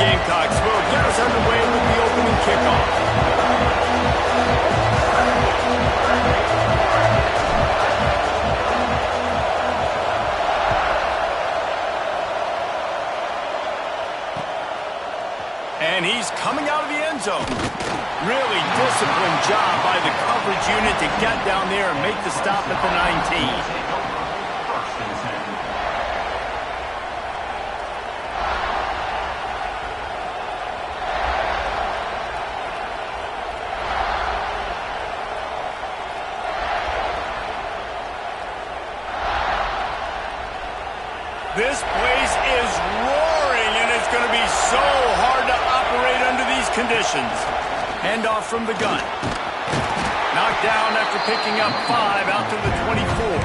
Gamecocks will get us underway with the opening kickoff. And he's coming out of the end zone. Really disciplined job by the coverage unit to get down there and make the stop at the 19. This place is roaring, and it's going to be so hard to operate under these conditions. Handoff from the gun. Knocked down after picking up 5 out to the 24.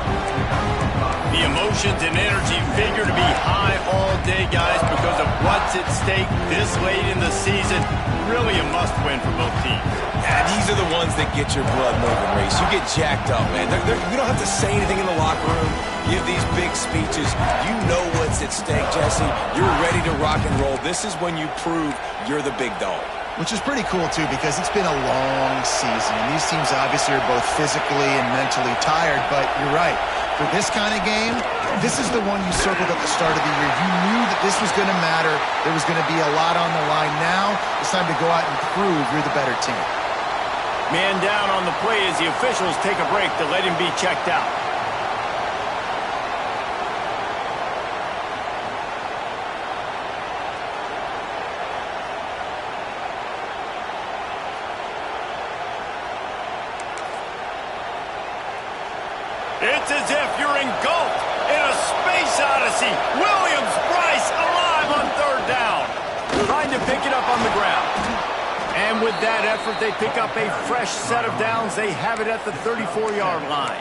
The emotions and energy figure to be high all day, guys, because of what's at stake this late in the season. Really a must-win for both teams. Yeah, these are the ones that get your blood moving, Reese. You get jacked up, man. You don't have to say anything in the locker room. Give these big speeches. You know what's at stake, Jesse. You're ready to rock and roll. This is when you prove you're the big dog. Which is pretty cool, too, because it's been a long season. And these teams obviously are both physically and mentally tired, but you're right. For this kind of game, this is the one you circled at the start of the year. You knew that this was going to matter. There was going to be a lot on the line. Now it's time to go out and prove you're the better team. Man down on the play as the officials take a break to let him be checked out. It's as if you're engulfed in a space odyssey. Williams-Brice alive on third down. Trying to pick it up on the ground. And with that effort, they pick up a fresh set of downs. They have it at the 34-yard line.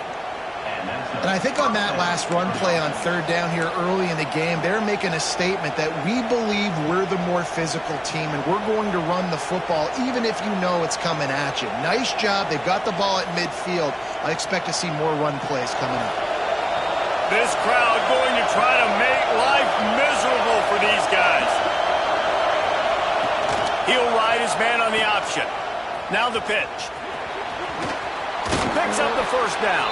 And I think on that last run play on third down here early in the game, they're making a statement that we believe we're the more physical team and we're going to run the football even if you know it's coming at you. Nice job. They've got the ball at midfield. I expect to see more run plays coming up. This crowd going to try to make life miserable for these guys. He'll ride his man on the option. Now the pitch. Picks up the first down.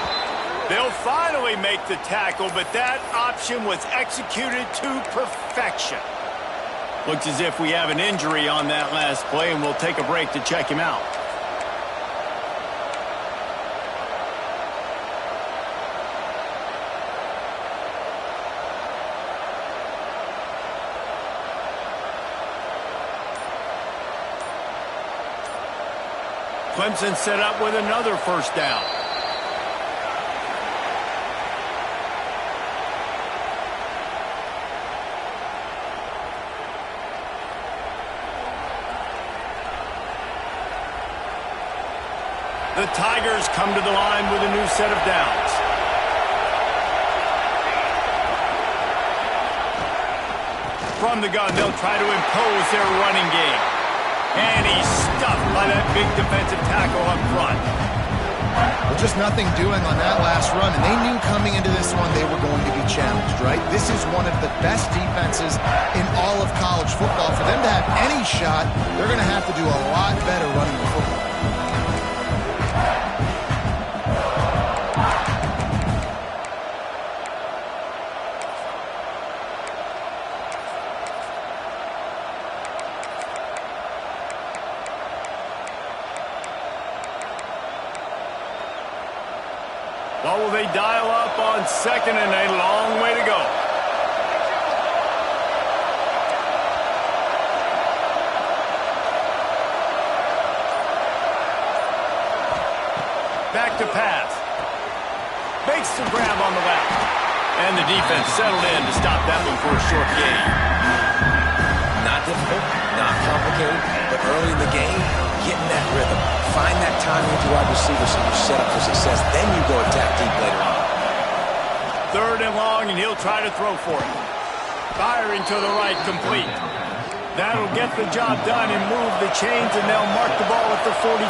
They'll finally make the tackle, but that option was executed to perfection. Looks as if we have an injury on that last play, and we'll take a break to check him out. Clemson set up with another first down. The Tigers come to the line with a new set of downs. From the gun, they'll try to impose their running game. And he's stuffed by that big defensive tackle up front. Well, just nothing doing on that last run, and they knew coming into this one they were going to be challenged, right? This is one of the best defenses in all of college football. For them to have any shot, they're going to have to do a lot better running the football. What will they dial up on second and a long way to go? Back to pass. Makes the grab on the left. And the defense settled in to stop that one for a short gain. Not difficult, not complicated, but early in the game, get in that rhythm. Find that timing with your wide receiver so you're set up for success. Then you go attack deep later on. Third and long, and he'll try to throw for it. Firing to the right, complete. That'll get the job done and move the chains, and they'll mark the ball at the 45.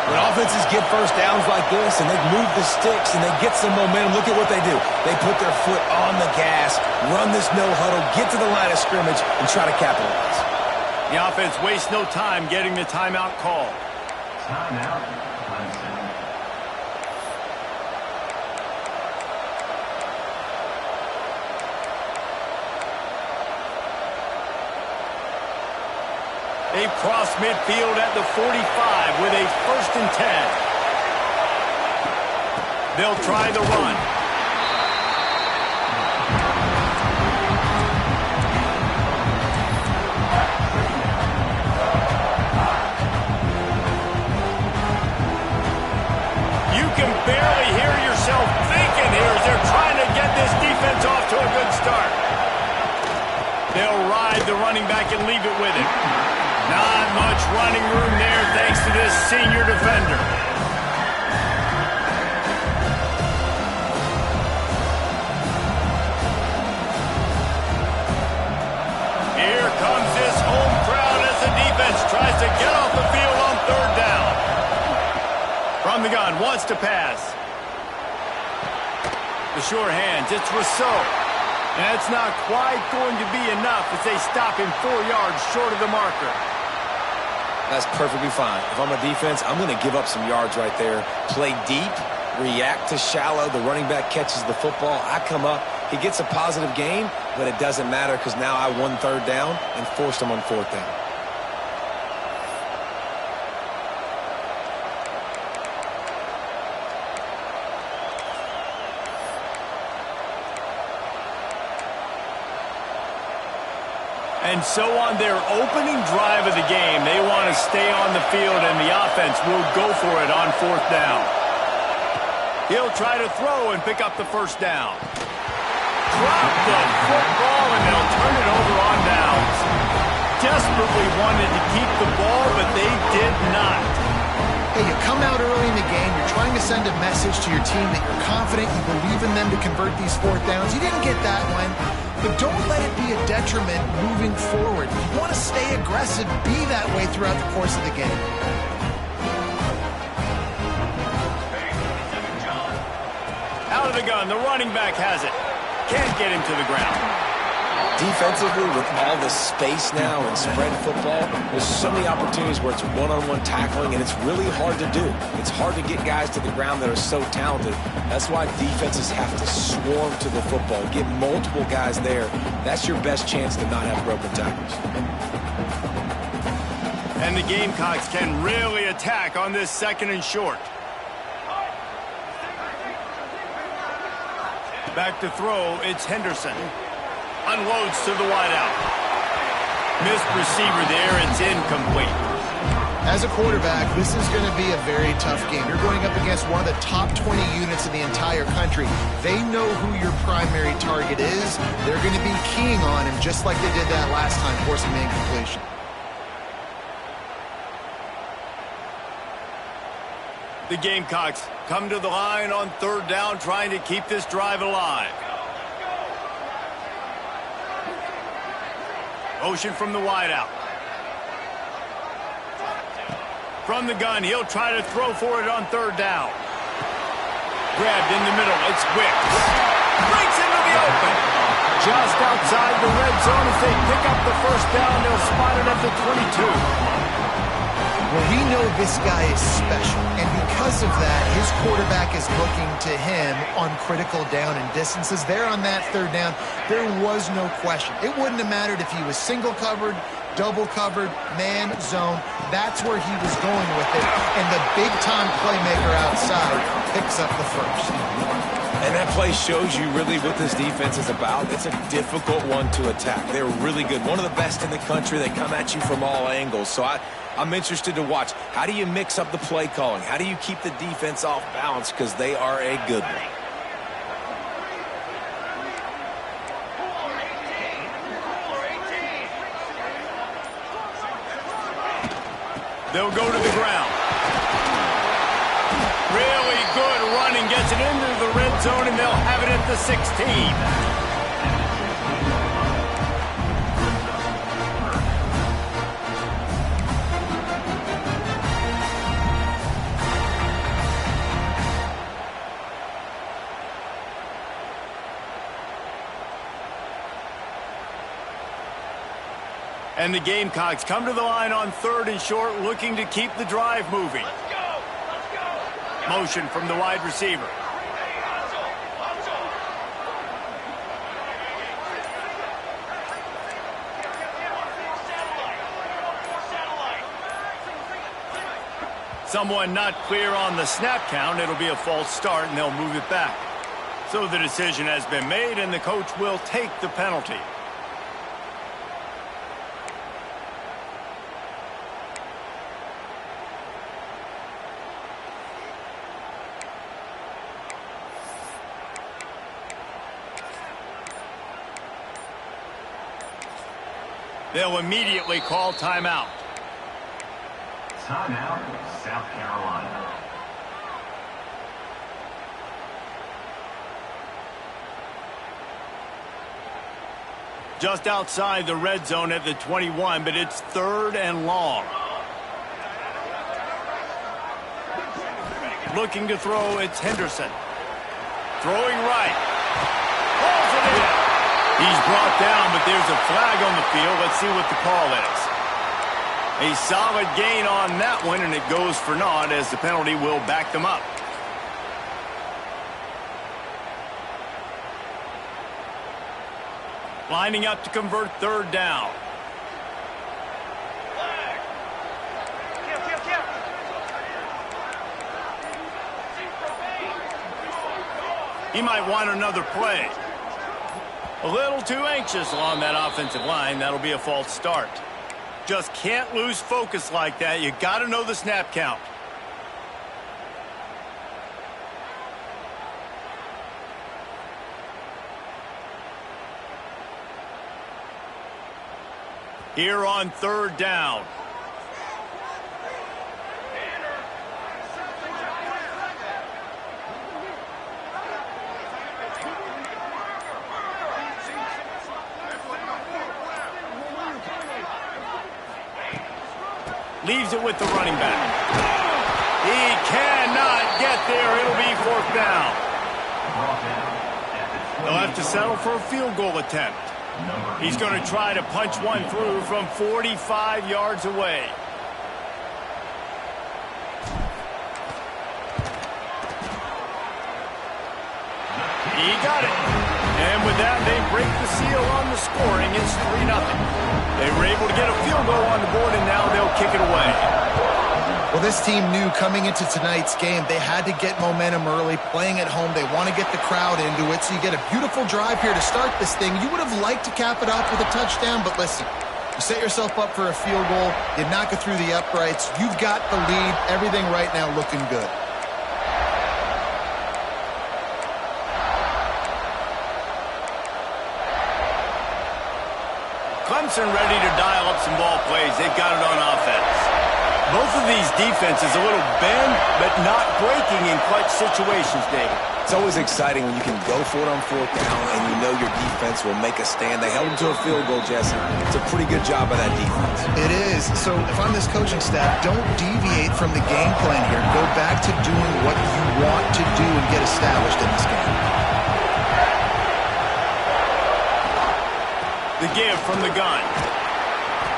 When offenses get first downs like this and they move the sticks and they get some momentum, look at what they do. They put their foot on the gas, run this no huddle, get to the line of scrimmage, and try to capitalize. The offense wastes no time getting the timeout call. Timeout. They cross midfield at the 45 with a 1st and 10. They'll try the run. You can barely hear yourself thinking here as they're trying to get this defense off to a good start. They'll ride the running back and leave it with him. Not much running room there thanks to this senior defender. Here comes this home crowd as the defense tries to get off the field on 3rd down. From the gun, wants to pass. The short hands, it's Rousseau. And that's not quite going to be enough as they stop him 4 yards short of the marker. That's perfectly fine. If I'm a defense, I'm going to give up some yards right there. Play deep, react to shallow. The running back catches the football. I come up. He gets a positive gain, but it doesn't matter because now I won 3rd down and forced him on 4th down. And so on their opening drive of the game, they want to stay on the field, and the offense will go for it on 4th down. He'll try to throw and pick up the 1st down. Drop the football, and they'll turn it over on downs. Desperately wanted to keep the ball, but they did not. Hey, you come out early in the game, you're trying to send a message to your team that you're confident, you believe in them to convert these 4th downs. You didn't get that one. But don't let it be a detriment moving forward. You want to stay aggressive, be that way throughout the course of the game. Out of the gun, the running back has it. Can't get him to the ground. Defensively, with all the space now and spread football, there's so many opportunities where it's one-on-one tackling, and it's really hard to do. It's hard to get guys to the ground that are so talented. That's why defenses have to swarm to the football, get multiple guys there. That's your best chance to not have broken tackles. And the Gamecocks can really attack on this 2nd and short. Back to throw, it's Henderson. Unloads to the wideout. Missed receiver there, it's incomplete. As a quarterback, this is going to be a very tough game. You're going up against one of the top 20 units in the entire country. They know who your primary target is. They're going to be keying on him just like they did that last time, forcing the incompletion. The Gamecocks come to the line on 3rd down, trying to keep this drive alive. Motion from the wideout. From the gun, he'll try to throw for it on 3rd down. Grabbed in the middle, it's Wicks. Breaks into the open. Just outside the red zone as they pick up the 1st down. They'll spot it at the 22. Well, we know this guy is special, and because of that, his quarterback is looking to him on critical down and distances. There on that 3rd down, there was no question. It wouldn't have mattered if he was single covered, double covered, man, zone. That's where he was going with it, and the big-time playmaker outside picks up the 1st. And that play shows you really what this defense is about. It's a difficult one to attack. They're really good. One of the best in the country. They come at you from all angles. So I'm interested to watch. How do you mix up the play calling? How do you keep the defense off balance? Because they are a good one. They'll go to the ground. Really good running, gets it into the red zone, and they'll have it at the 16. And the Gamecocks come to the line on 3rd and short, looking to keep the drive moving. Motion from the wide receiver. Someone not clear on the snap count. It'll be a false start, and they'll move it back. So the decision has been made, and the coach will take the penalty. They'll immediately call timeout. Timeout, South Carolina. Just outside the red zone at the 21, but it's 3rd and long. Looking to throw, it's Henderson. Throwing right. Pulls it in. He's brought down, but there's a flag on the field. Let's see what the call is. A solid gain on that one, and it goes for naught as the penalty will back them up. Lining up to convert 3rd down. He might want another play. A little too anxious along that offensive line. That'll be a false start. Just can't lose focus like that. You got to know the snap count. Here on 3rd down. Leaves it with the running back. He cannot get there. It'll be 4th down. They'll have to settle for a field goal attempt. He's going to try to punch one through from 45 yards away. He got it. And with that, they break the seal on the scoring. It's 3-0. They were able to get a field goal on the board, and now they'll kick it away. Well, this team knew coming into tonight's game they had to get momentum early. Playing at home, they want to get the crowd into it, so you get a beautiful drive here to start this thing. You would have liked to cap it off with a touchdown, but listen, you set yourself up for a field goal, you knock it through the uprights, you've got the lead, everything right now looking good. Clemson ready to dial up some ball plays. They've got it on offense. Both of these defenses a little bend, but not breaking in clutch situations, David. It's always exciting when you can go for it on 4th down and you know your defense will make a stand. They held them to a field goal, Jesse. It's a pretty good job by that defense. It is. So if I'm this coaching staff, don't deviate from the game plan here. Go back to doing what you want to do and get established in this game. The give from the gun.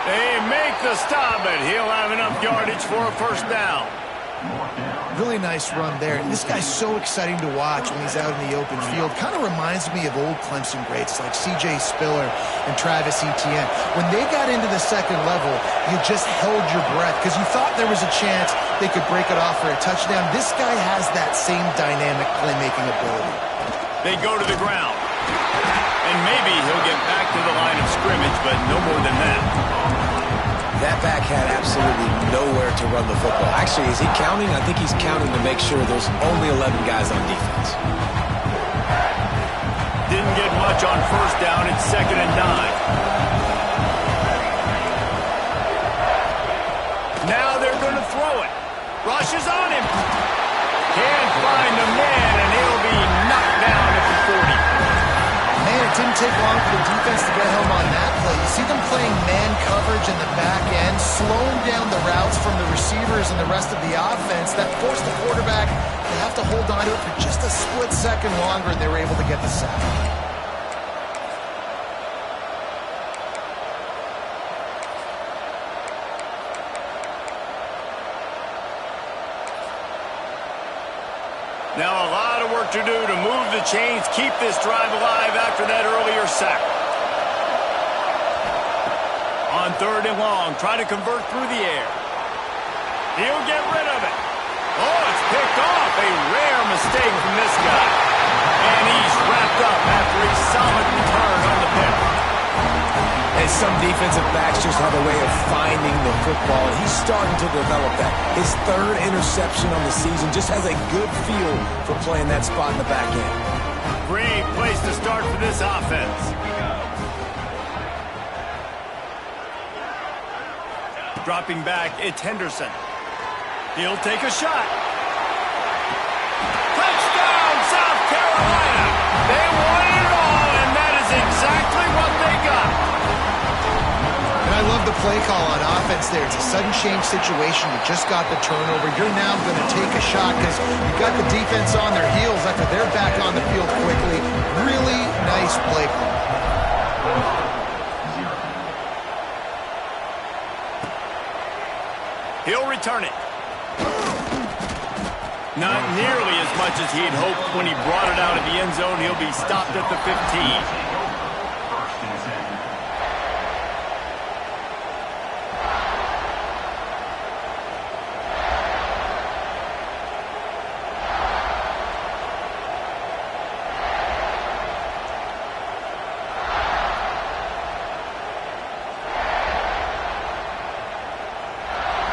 They make the stop, but he'll have enough yardage for a 1st down. Really nice run there. This guy's so exciting to watch when he's out in the open field. Kind of reminds me of old Clemson greats like C.J. Spiller and Travis Etienne. When they got into the 2nd level, you just held your breath because you thought there was a chance they could break it off for a touchdown. This guy has that same dynamic playmaking ability. They go to the ground. And maybe he'll get back to the line of scrimmage, but no more than that. That back had absolutely nowhere to run the football. Actually, is he counting? I think he's counting to make sure there's only 11 guys on defense. Didn't get much on 1st down. It's 2nd and 9. Now they're going to throw it. Rushes on him. Can't find a man, and he'll be knocked down at the 40. Man, it didn't take long for the defense to get home on that play. You see them playing man coverage in the back end, slowing down the routes from the receivers and the rest of the offense. That forced the quarterback to have to hold on to it for just a split second longer, and they were able to get the sack. Now a lot of work to do to move the chains, keep this drive alive after that earlier sack. On 3rd and long, try to convert through the air. He'll get rid of it. Oh, it's picked off. A rare mistake from this guy. And he's wrapped up after a solid return on the pick. And some defensive backs just have a way of finding the football, and he's starting to develop that. His 3rd interception on the season just has a good feel for playing that spot in the back end. Great place to start for this offense. Dropping back, it's Henderson. He'll take a shot. Touchdown, South Carolina! They won it all, and that is exactly what they got. And I love the play call on offense there. It's a sudden change situation. You just got the turnover. You're now going to take a shot because you've got the defense on their heels after they're back on the field quickly. Really nice play call. He'll return it. Not nearly as much as he'd hoped when he brought it out of the end zone. He'll be stopped at the 15.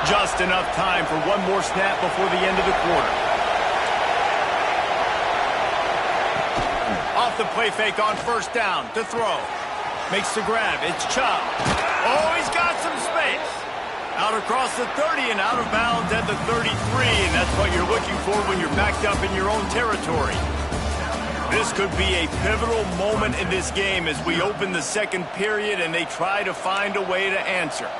Just enough time for one more snap before the end of the quarter. Off the play fake on 1st down to throw. Makes the grab. It's Chubb. Oh, he's got some space. Out across the 30 and out of bounds at the 33. And that's what you're looking for when you're backed up in your own territory. This could be a pivotal moment in this game as we open the 2nd period and they try to find a way to answer.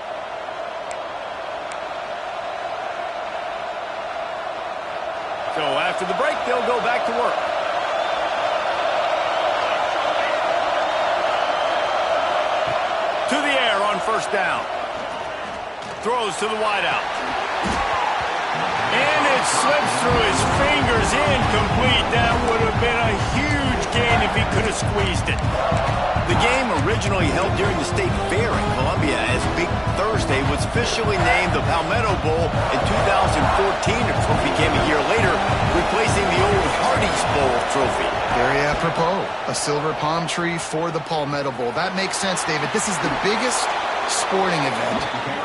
So after the break, they'll go back to work. To the air on 1st down. Throws to the wideout. And it slips through his fingers, incomplete. That would have been a huge gain if he could have squeezed it. The game, originally held during the State Fair in Columbia as Big Thursday, was officially named the Palmetto Bowl in 2014. The trophy came a year later, replacing the old Hardee's Bowl trophy. Very apropos. A silver palm tree for the Palmetto Bowl. That makes sense, David. This is the biggest sporting event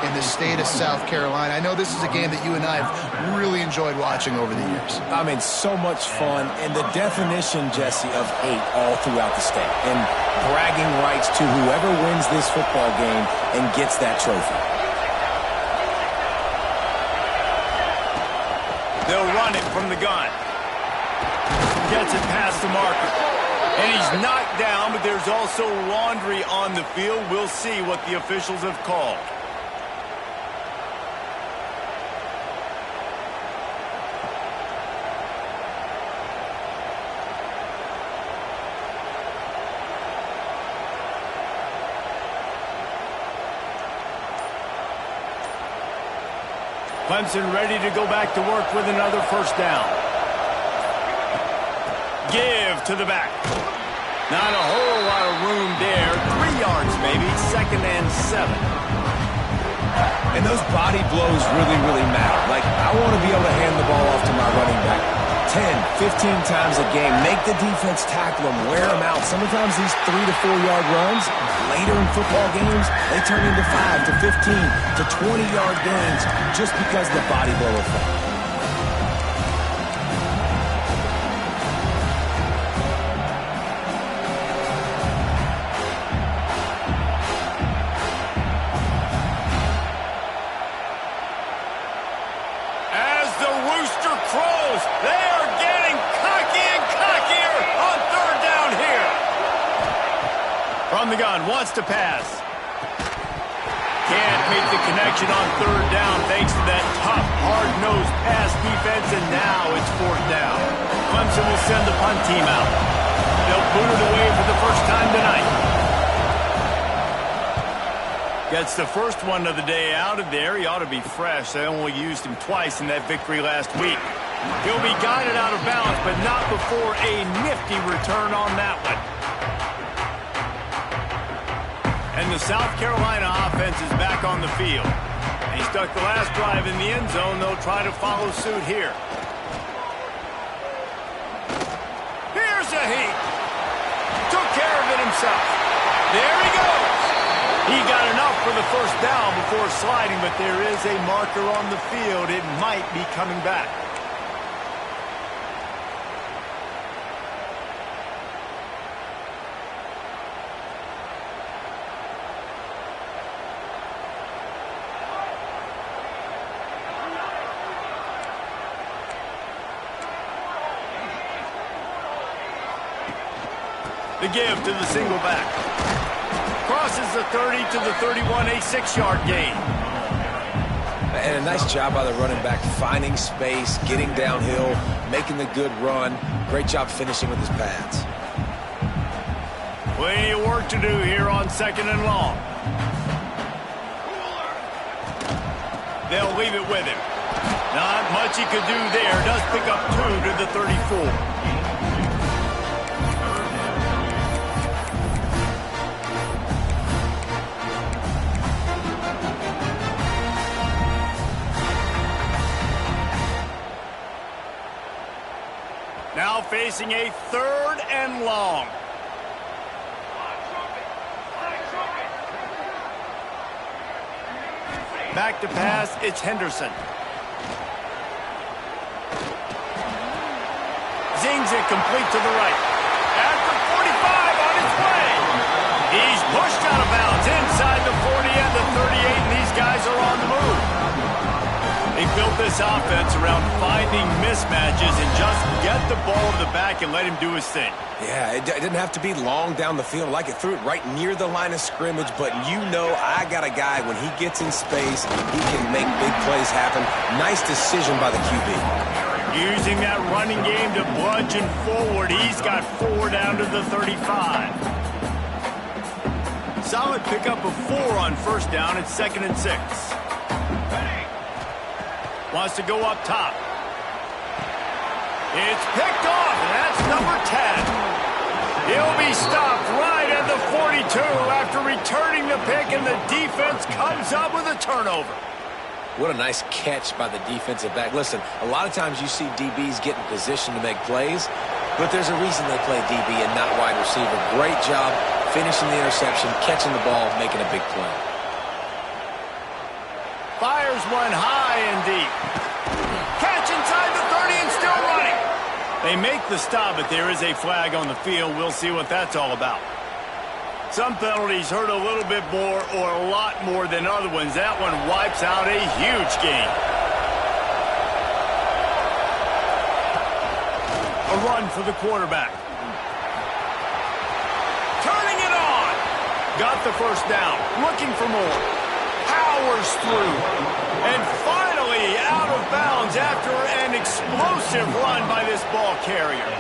in the state of South Carolina. I know this is a game that you and I have really enjoyed watching over the years. I mean, so much fun, and the definition, Jesse, of hate all throughout the state, and bragging rights to whoever wins this football game and gets that trophy. They'll run it from the gun. Gets it past the marker. And he's knocked down, but there's also laundry on the field. We'll see what the officials have called. Clemson ready to go back to work with another 1st down. Give to the back. Not a whole lot of room there. 3 yards maybe. 2nd and 7. And those body blows really, really matter. Like, I want to be able to hand the ball off to my running back 10, 15 times a game. Make the defense tackle them, wear them out. Sometimes these 3 to 4 yard runs, later in football games, they turn into 5 to 15 to 20 yard gains just because of the body blow effect. From the gun, wants to pass. Can't make the connection on 3rd down thanks to that tough, hard-nosed pass defense, and now it's 4th down. Clemson will send the punt team out. They'll boot it away for the first time tonight. Gets the first one of the day out of there. He ought to be fresh. They only used him twice in that victory last week. He'll be guided out of bounds, but not before a nifty return on that one. And the South Carolina offense is back on the field. He stuck the last drive in the end zone. They'll try to follow suit here. Here's a heat. Took care of it himself. There he goes. He got enough for the first down before sliding, but there is a marker on the field. It might be coming back. The give to the single back. Crosses the 30 to the 31, a 6-yard gain. And a nice job by the running back, finding space, getting downhill, making the good run. Great job finishing with his pads. Plenty of work to do here on 2nd and long. They'll leave it with him. Not much he could do there. Does pick up 2 to the 34. Now facing a 3rd and long. Back to pass, it's Henderson. Zings it complete to the right. At the 45 on his way. He's pushed out of bounds inside the 40 and the 38, and these guys are on the move. They built this offense around finding mismatches and just get the ball to the back and let him do his thing. Yeah, it didn't have to be long down the field. Like it threw it right near the line of scrimmage, but you know I got a guy, when he gets in space, he can make big plays happen. Nice decision by the QB. Using that running game to bludgeon forward. He's got 4 down to the 35. Solid pickup of 4 on 1st down. It's 2nd and 6. Wants to go up top. It's picked off, and that's number 10. He'll be stopped right at the 42 after returning the pick, and the defense comes up with a turnover. What a nice catch by the defensive back. Listen, a lot of times you see DBs get in position to make plays, but there's a reason they play DB and not wide receiver. Great job finishing the interception, catching the ball, making a big play. Fires one high and deep. Catch inside the 30 and still running. They make the stop, but there is a flag on the field. We'll see what that's all about. Some penalties hurt a little bit more or a lot more than other ones. That one wipes out a huge game. A run for the quarterback. Turning it on. Got the first down. Looking for more. Powers through. And finally out of bounds after an explosive run by this ball carrier.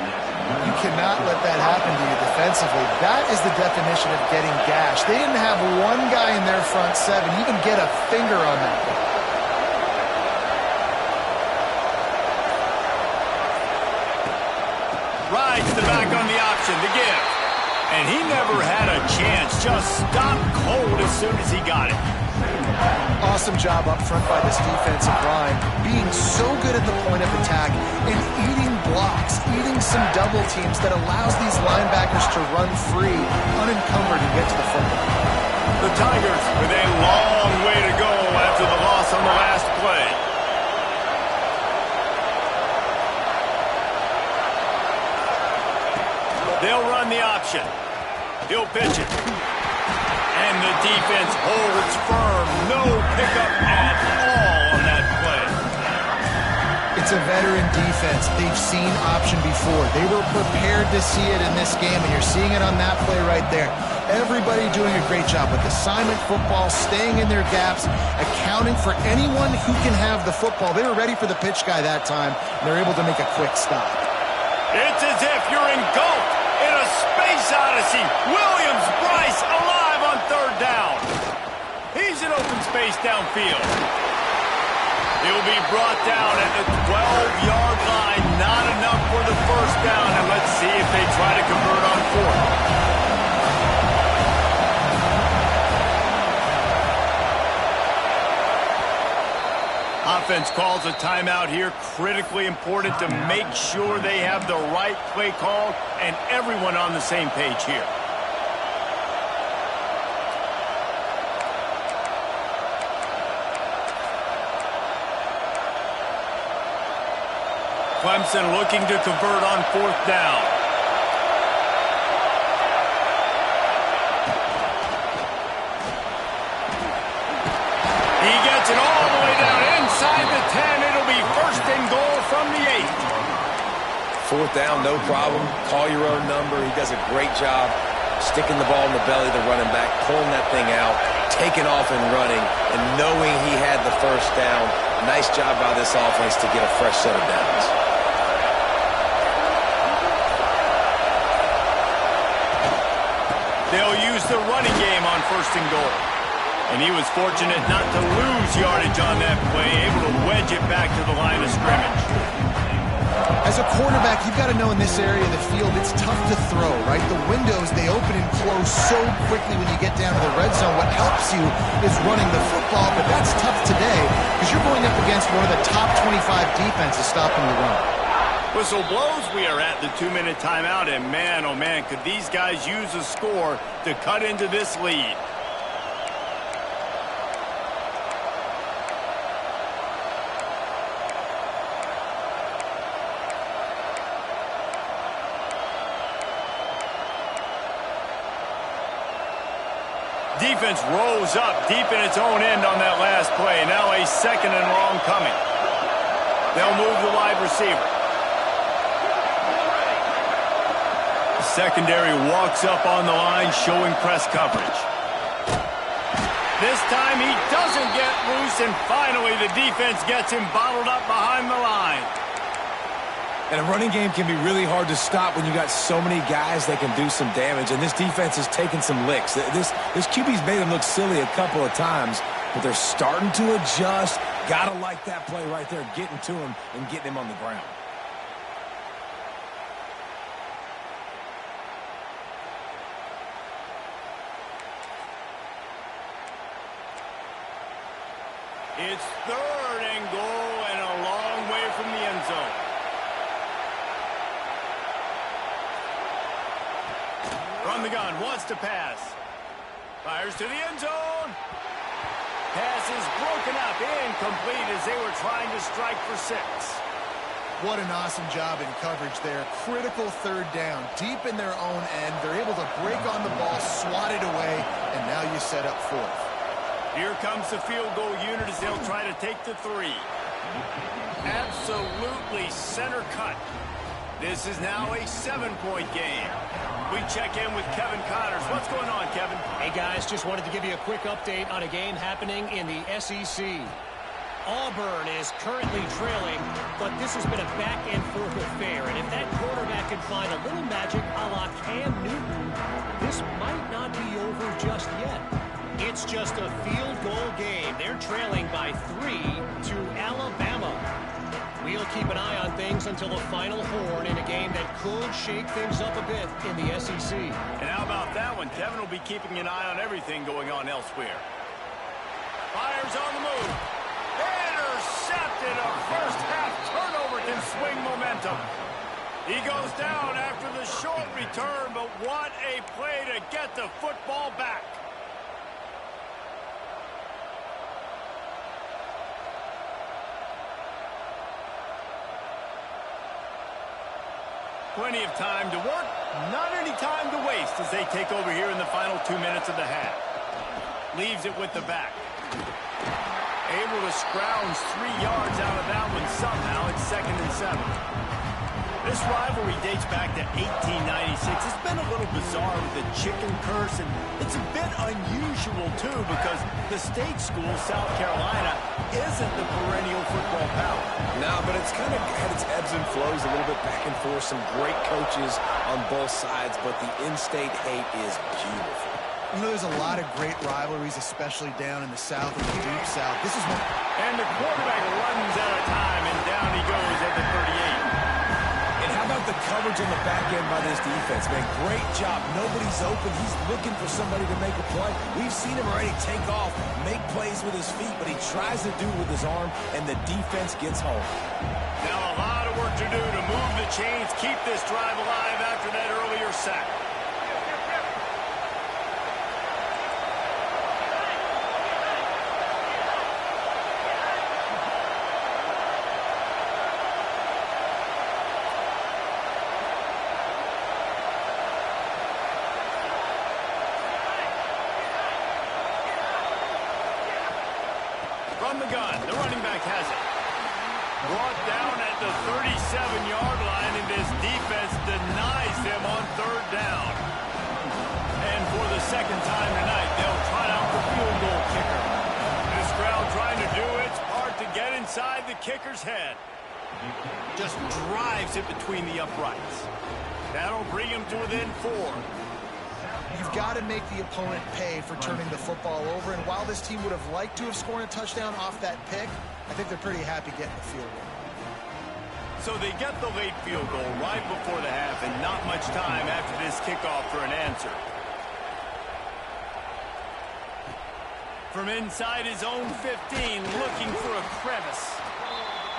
You cannot let that happen to you defensively. That is the definition of getting gashed. They didn't have one guy in their front 7 even get a finger on that. Rides the back on the option to give. And he never had a chance. Just stopped cold as soon as he got it. Awesome job up front by this defensive line, being so good at the point of attack and eating blocks, eating some double teams that allows these linebackers to run free, unencumbered, and get to the football. The Tigers with a long way to go after the loss on the last play. They'll run the option. He'll pitch it. And the defense holds firm. No pickup at all on that play. It's a veteran defense. They've seen option before. They were prepared to see it in this game, and you're seeing it on that play right there. Everybody doing a great job with assignment football, staying in their gaps, accounting for anyone who can have the football. They were ready for the pitch guy that time, and they're able to make a quick stop. It's as if you're engulfed in a space odyssey. Williams-Brice alive on 3rd down. He's in open space downfield. He'll be brought down at the 12-yard line. Not enough for the first down. And let's see if they try to convert on fourth. Offense calls a timeout here. Critically important to make sure they have the right play call and everyone on the same page here. Clemson looking to convert on fourth down. He gets it all the way down inside the 10. It'll be first and goal from the 8. Fourth down, no problem. Call your own number. He does a great job sticking the ball in the belly of the running back, pulling that thing out, taking off and running, and knowing he had the first down. Nice job by this offense to get a fresh set of downs. They'll use the running game on first and goal. And he was fortunate not to lose yardage on that play, able to wedge it back to the line of scrimmage. As a quarterback, you've got to know in this area of the field, it's tough to throw, right? The windows, they open and close so quickly when you get down to the red zone. What helps you is running the football, but that's tough today because you're going up against one of the top 25 defenses stopping the run. Whistle blows, we are at the 2-minute timeout, and man, oh man, could these guys use a score to cut into this lead. Defense rolls up deep in its own end on that last play. Now a second and long coming. They'll move the wide receiver. Secondary walks up on the line, showing press coverage. This time he doesn't get loose, and finally the defense gets him bottled up behind the line. And a running game can be really hard to stop when you got so many guys that can do some damage, and this defense is taking some licks. This QB's made them look silly a couple of times, but they're starting to adjust. Gotta like that play right there, getting to him and getting him on the ground. It's third and goal and a long way from the end zone. From the gun, wants to pass. Fires to the end zone. Pass is broken up, incomplete as they were trying to strike for 6. What an awesome job in coverage there. Critical third down, deep in their own end. They're able to break on the ball, swat it away, and now you set up fourth. Here comes the field goal unit as they'll try to take the 3. Absolutely center cut. This is now a 7-point game. We check in with Kevin Connors. What's going on, Kevin? Hey, guys, just wanted to give you a quick update on a game happening in the SEC. Auburn is currently trailing, but this has been a back-and-forth affair. And if that quarterback can find a little magic a la Cam Newton, this might not be over just yet. It's just a field goal game. They're trailing by 3 to Alabama. We'll keep an eye on things until the final horn in a game that could shake things up a bit in the SEC. And how about that one? Kevin will be keeping an eye on everything going on elsewhere. Fires on the move. Intercepted. A first-half turnover can swing momentum. He goes down after the short return, but what a play to get the football back. Plenty of time to work, not any time to waste as they take over here in the final 2 minutes of the half. Leaves it with the back. Able to scrounge 3 yards out of that one somehow. It's 2nd and 7. This rivalry dates back to 1896. It's been a little bizarre with the chicken curse, and it's a bit unusual, too, because the state school, South Carolina, isn't the perennial football power. No, but it's kind of had its ebbs and flows, a little bit back and forth, some great coaches on both sides, but the in-state hate is beautiful. You know, there's a lot of great rivalries, especially down in the South and the Deep South. This is one. And the quarterback runs out of time, and down he goes at the 38. And how about the coverage on the back end by this defense, man? Great job. Nobody's open. He's looking for somebody to make a play. We've seen him already take off, make plays with his feet, but he tries to do it with his arm, and the defense gets home. Now a lot of work to do to move the chains, keep this drive alive after that earlier sack. From the gun, the running back has it. Brought down at the 37-yard line, and this defense denies them on third down. And for the second time tonight, they'll trot out the field goal kicker. This crowd trying to do its part to get inside the kicker's head. Just drives it between the uprights. That'll bring him to within 4. You've got to make the opponent pay for turning the football over, and while this team would have liked to have scored a touchdown off that pick, I think they're pretty happy getting the field goal. So they get the late field goal right before the half, and not much time after this kickoff for an answer. From inside his own 15, looking for a crevice.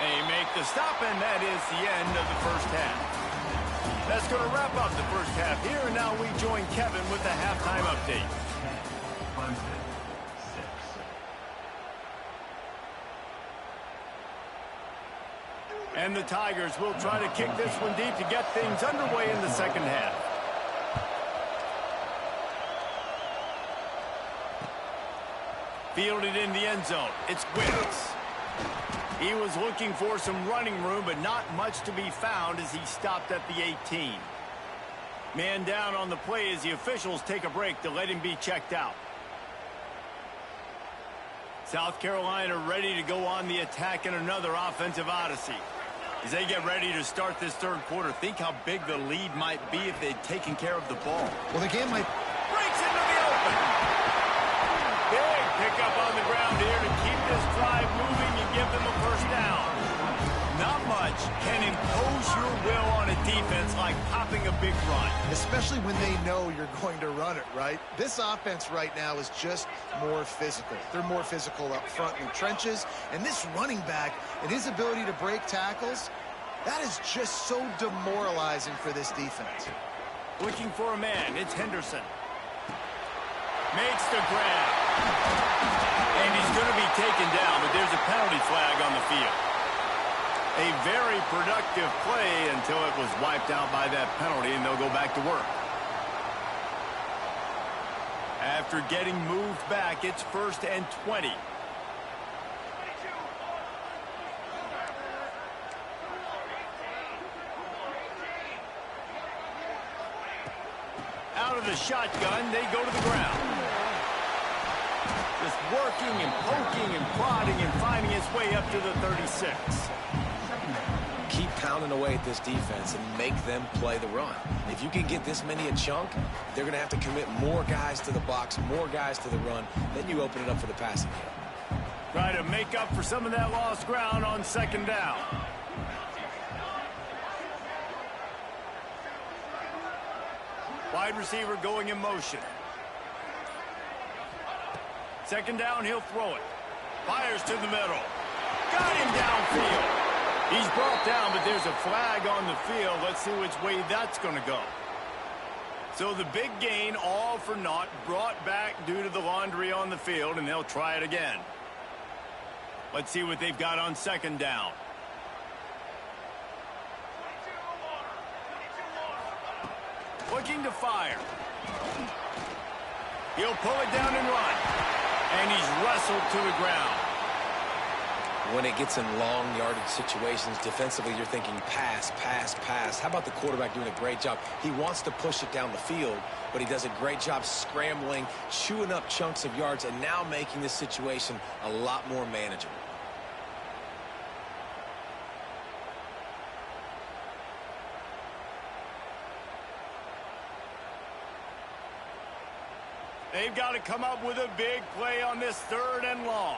They make the stop, and that is the end of the first half. That's going to wrap up the first half here, and now we join Kevin with the halftime update. Clemson, 6. And the Tigers will try to kick this one deep to get things underway in the second half. Fielded in the end zone. It's Wentz. He was looking for some running room, but not much to be found as he stopped at the 18. Man down on the play as the officials take a break to let him be checked out. South Carolina ready to go on the attack in another offensive odyssey. As they get ready to start this third quarter, think how big the lead might be if they'd taken care of the ball. Well, the game might... Breaks into the open. Big pickup on the ground here to keep this drive moving and give them a first down. Not much can impose your will on a defense like popping a big run. Especially when they know you're going to run it, right? This offense right now is just more physical. They're more physical up front in the trenches. And this running back and his ability to break tackles, that is just so demoralizing for this defense. Looking for a man. It's Henderson. Makes the grab. And he's going to be taken down, but there's a penalty flag on the field. A very productive play until it was wiped out by that penalty, and they'll go back to work. After getting moved back, it's 1st and 20. Out of the shotgun, they go to the ground. Just working and poking and prodding and finding his way up to the 36. Keep pounding away at this defense and make them play the run. If you can get this many a chunk, they're going to have to commit more guys to the box, more guys to the run. Then you open it up for the passing game. Try to make up for some of that lost ground on second down. Wide receiver going in motion. Second down, he'll throw it. Fires to the middle. Got him downfield. He's brought down, but there's a flag on the field. Let's see which way that's going to go. So the big gain, all for naught, brought back due to the laundry on the field, and they'll try it again. Let's see what they've got on second down. Looking to fire. He'll pull it down and run. And he's wrestled to the ground. When it gets in long yardage situations, defensively, you're thinking pass, pass, pass. How about the quarterback doing a great job? He wants to push it down the field, but he does a great job scrambling, chewing up chunks of yards, and now making this situation a lot more manageable. They've got to come up with a big play on this 3rd and long.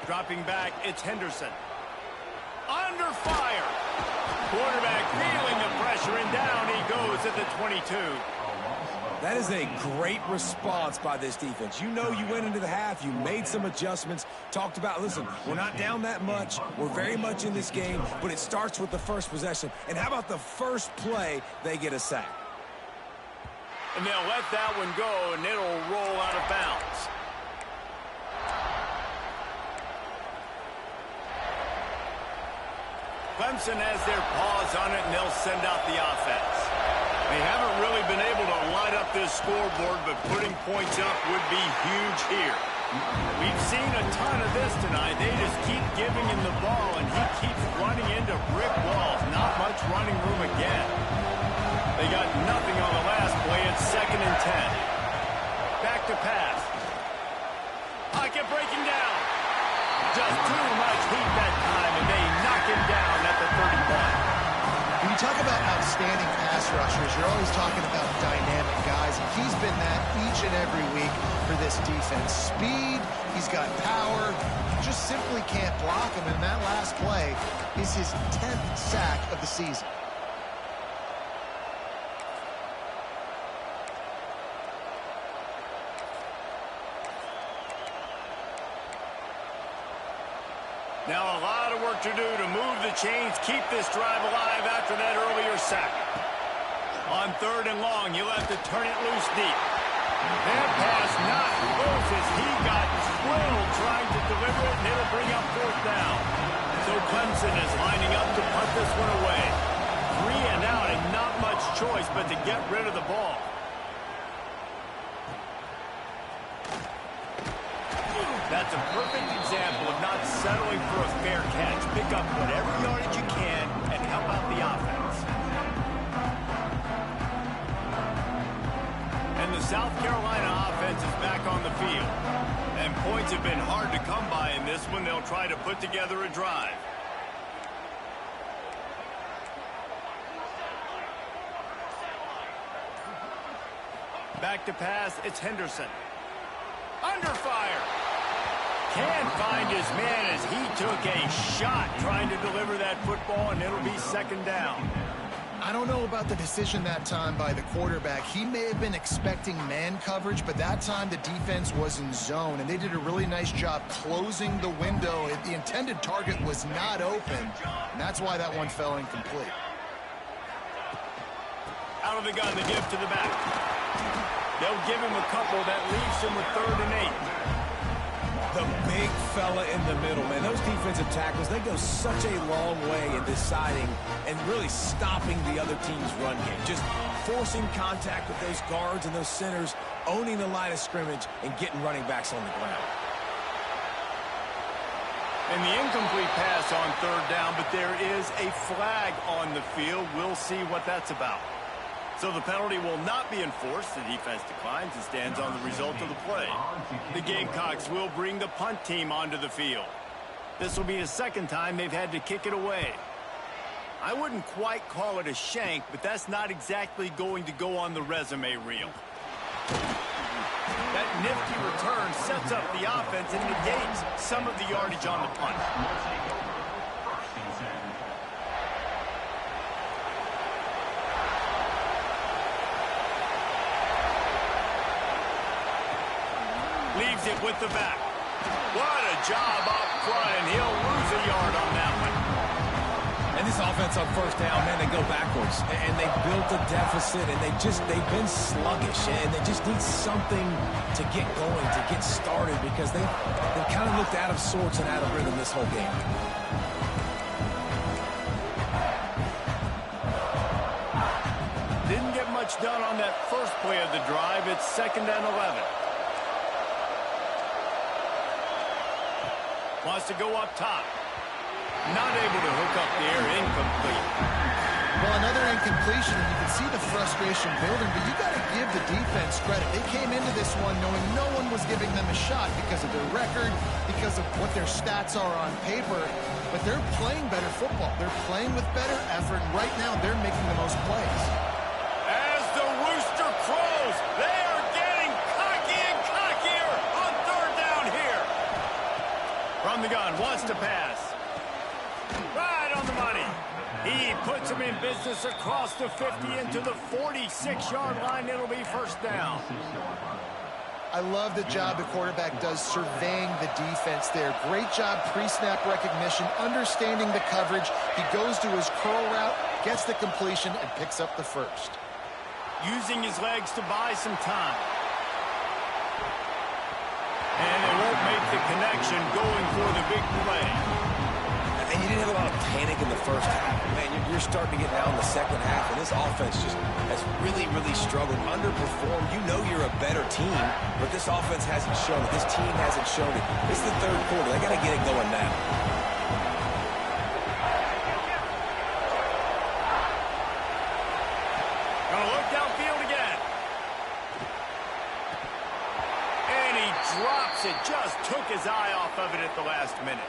Dropping back, it's Henderson. Under fire. Quarterback feeling the pressure, and down he goes at the 22. That is a great response by this defense. You know you went into the half, you made some adjustments, talked about, listen, we're not down that much, we're very much in this game, but it starts with the first possession. And how about the first play, they get a sack? And they'll let that one go, and it'll roll out of bounds. Clemson has their paws on it, and they'll send out the offense. They haven't really been able to light up this scoreboard, but putting points up would be huge here. We've seen a ton of this tonight. They just keep giving him the ball, and he keeps running into brick walls. Not much running room again. They got nothing on the last play. It's 2nd and 10. Back to pass. Pocket breaking down. Just too much heat that time, and they knock him down at the 31. When you talk about outstanding pass rushers, you're always talking about dynamic guys, and he's been that each and every week for this defense. Speed, he's got power, you just simply can't block him, and that last play is his 10th sack of the season. Now a lot of work to do to move the chains, keep this drive alive after that earlier sack. On 3rd and long, you'll have to turn it loose deep. That pass not close as he got drilled trying to deliver it, and it'll bring up 4th down. So Clemson is lining up to punt this one away. 3 and out, and not much choice but to get rid of the ball. That's a perfect example of not settling for a fair catch. Pick up whatever yardage you can and help out the offense. And the South Carolina offense is back on the field. And points have been hard to come by in this one. They'll try to put together a drive. Back to pass, it's Henderson. Under fire. Can't find his man as he took a shot trying to deliver that football, and it'll be 2nd down. I don't know about the decision that time by the quarterback. He may have been expecting man coverage, but that time the defense was in zone, and they did a really nice job closing the window. The intended target was not open, and that's why that one fell incomplete. Out of the gun, the give to the back. They'll give him a couple. That leaves him with 3rd and 8. The big fella in the middle, man. Those defensive tackles, they go such a long way in deciding and really stopping the other team's run game. Just forcing contact with those guards and those centers, owning the line of scrimmage, and getting running backs on the ground. And the incomplete pass on 3rd down, but there is a flag on the field. We'll see what that's about. So the penalty will not be enforced. The defense declines and stands on the result of the play. The Gamecocks will bring the punt team onto the field. This will be the 2nd time they've had to kick it away. I wouldn't quite call it a shank, but that's not exactly going to go on the resume reel. That nifty return sets up the offense and negates some of the yardage on the punt. Leaves it with the back. What a job up front, and he'll lose a yard on that one. And this offense on 1st down, man, they go backwards. And they built a deficit, and they've been sluggish. And they just need something to get going, to get started, because they've kind of looked out of sorts and out of rhythm this whole game. Didn't get much done on that first play of the drive. It's 2nd and 11. Wants to go up top. Not able to hook up the air. Incomplete. Well, another incompletion, and you can see the frustration building, but you got to give the defense credit. They came into this one knowing no one was giving them a shot because of their record, because of what their stats are on paper, but they're playing better football. They're playing with better effort, and right now they're making the most plays. As the Rooster wants to pass. Right on the money. He puts him in business across the 50 into the 46-yard line. It'll be first down. I love the job the quarterback does surveying the defense there. Great job pre-snap recognition, understanding the coverage. He goes to his curl route, gets the completion, and picks up the first. Using his legs to buy some time. And they won't make the connection going for the big play. And you didn't have a lot of panic in the first half. Man, you're starting to get down in the second half, and this offense just has really, really struggled, underperformed. You know you're a better team, but this offense hasn't shown it. This team hasn't shown it. It's the third quarter. They got to get it going now. Gonna look downfield again. And he drops it. Just took his eye off of it at the last minute.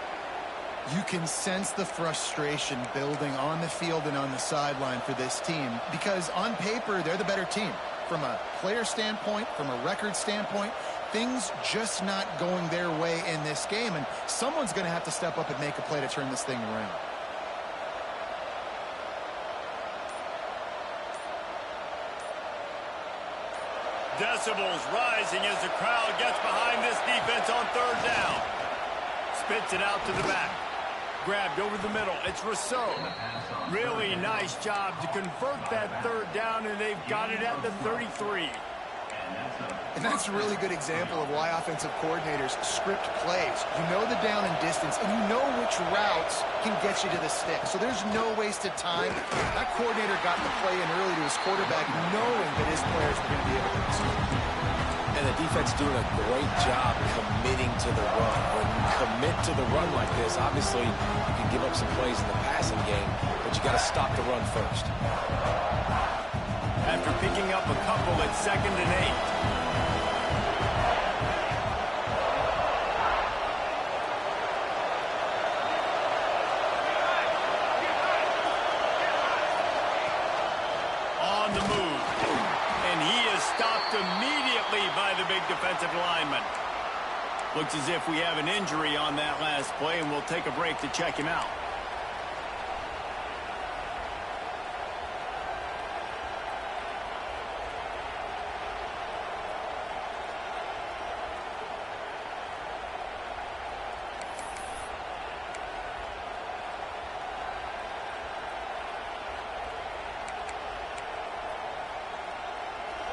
You can sense the frustration building on the field and on the sideline for this team because on paper, they're the better team. From a player standpoint, from a record standpoint, things just not going their way in this game, and someone's going to have to step up and make a play to turn this thing around. Decibels rising as the crowd gets behind this defense on third down. Spits it out to the back. Grabbed over the middle. It's Rousseau. Really nice job to convert that third down, and they've got it at the 33. And that's a really good example of why offensive coordinators script plays. You know the down and distance, and you know which routes can get you to the stick. So there's no wasted time. That coordinator got the play in early to his quarterback, knowing that his players were going to be able to execute. And the defense doing a great job committing to the run. When you commit to the run like this, obviously you can give up some plays in the passing game, but you got to stop the run first. After picking up a couple at 2nd and 8. On the move. And he is stopped immediately by the big defensive lineman. Looks as if we have an injury on that last play, and we'll take a break to check him out.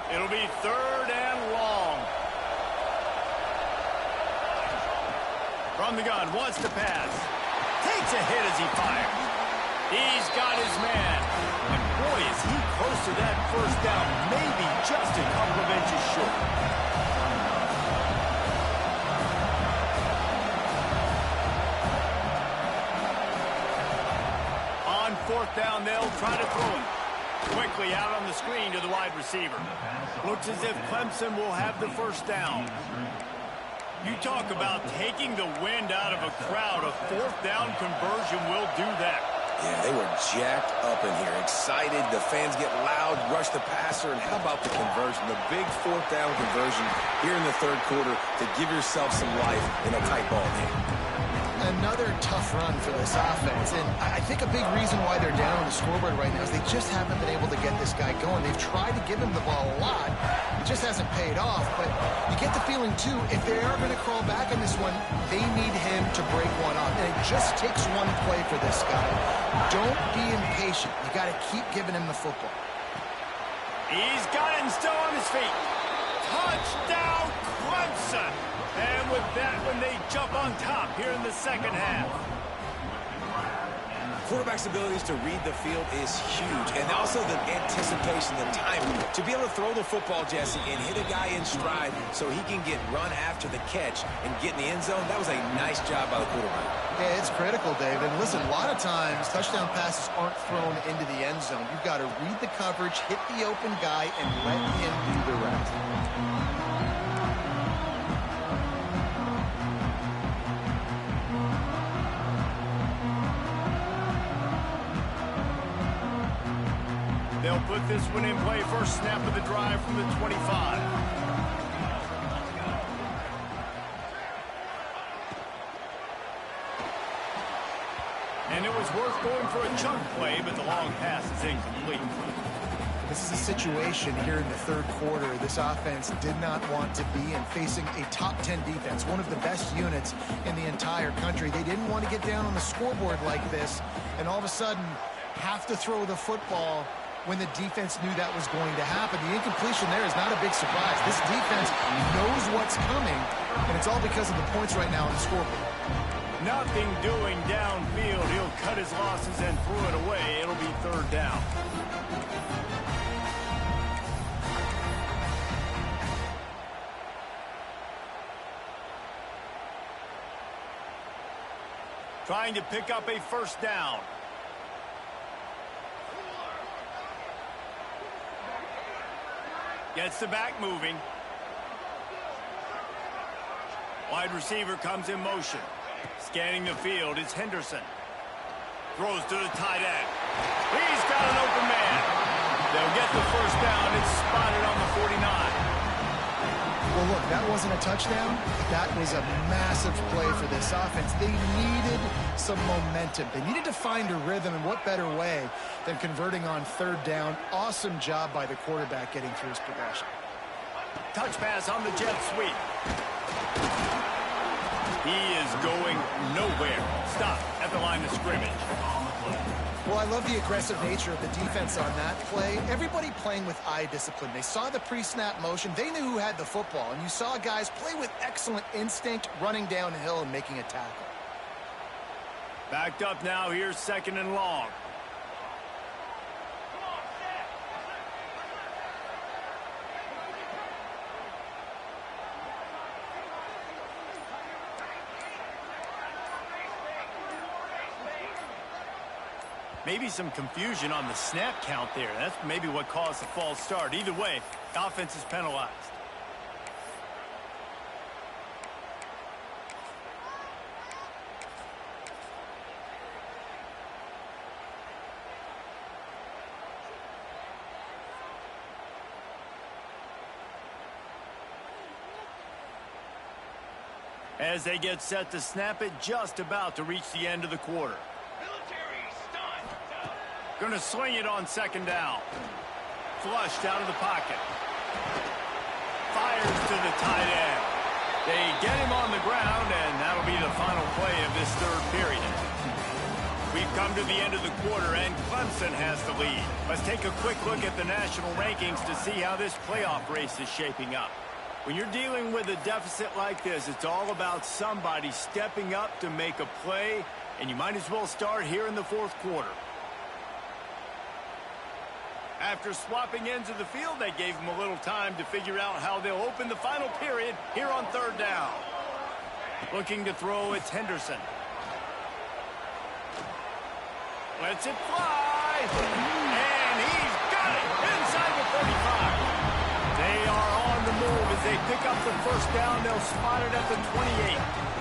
It'll be 3rd and long. From the gun, wants to pass. Takes a hit as he fires. He's got his man. And boy, is he close to that first down. Maybe just a couple of inches short. On 4th down, they'll try to throw him. Quickly out on the screen to the wide receiver. Looks as if Clemson will have the first down. You talk about taking the wind out of a crowd. A 4th down conversion will do that. Yeah, they were jacked up in here, excited. The fans get loud, rush the passer, and how about the conversion? The big 4th down conversion here in the third quarter to give yourself some life in a tight ball game. Another tough run for this offense, and I think a big reason why they're down on the scoreboard right now is they just haven't been able to get this guy going. They've tried to give him the ball a lot. It just hasn't paid off, but you get the feeling, too, if they are going to crawl back in this one, they need him to break one off, and it just takes one play for this guy. Don't be impatient. You got to keep giving him the football. He's got it and still on his feet. Touchdown, Clemson! And with that one, they jump on top here in the second half. Quarterback's abilities to read the field is huge, and also the anticipation, the timing. To be able to throw the football, Jesse, and hit a guy in stride so he can get run after the catch and get in the end zone, that was a nice job by the quarterback. Yeah, it's critical, Dave. And listen, a lot of times, touchdown passes aren't thrown into the end zone. You've got to read the coverage, hit the open guy, and let him do the rest. They'll put this one in play. First snap of the drive from the 25. was worth going for a chunk play, but the long pass is incomplete. This is a situation here in the third quarter this offense did not want to be in, facing a top 10 defense, one of the best units in the entire country. They didn't want to get down on the scoreboard like this and all of a sudden have to throw the football when the defense knew that was going to happen. The incompletion there is not a big surprise. This defense knows what's coming, and it's all because of the points right now on the scoreboard. Nothing doing downfield. He'll cut his losses and throw it away. It'll be third down. Trying to pick up a first down. Gets the back moving. Wide receiver comes in motion. Scanning the field, it's Henderson. Throws to the tight end. He's got an open man. They'll get the first down. It's spotted on the 49. Well, look, that wasn't a touchdown. That was a massive play for this offense. They needed some momentum. They needed to find a rhythm, and what better way than converting on third down. Awesome job by the quarterback getting through his progression. Touch pass on the jet sweep. He is going nowhere. Stop at the line of scrimmage. Well, I love the aggressive nature of the defense on that play. Everybody playing with eye discipline. They saw the pre-snap motion. They knew who had the football. And you saw guys play with excellent instinct, running downhill and making a tackle. Backed up now. Here's second and long. Maybe some confusion on the snap count there. That's maybe what caused the false start. Either way, offense is penalized. As they get set to snap it, just about to reach the end of the quarter. Going to swing it on second down. Flushed out of the pocket. Fires to the tight end. They get him on the ground, and that'll be the final play of this third period. We've come to the end of the quarter, and Clemson has the lead. Let's take a quick look at the national rankings to see how this playoff race is shaping up. When you're dealing with a deficit like this, it's all about somebody stepping up to make a play, and you might as well start here in the fourth quarter. After swapping ends of the field, they gave them a little time to figure out how they'll open the final period here on third down. Looking to throw, it's Henderson. Lets it fly. And he's got it inside the 35. They are on the move as they pick up the first down. They'll spot it at the 28.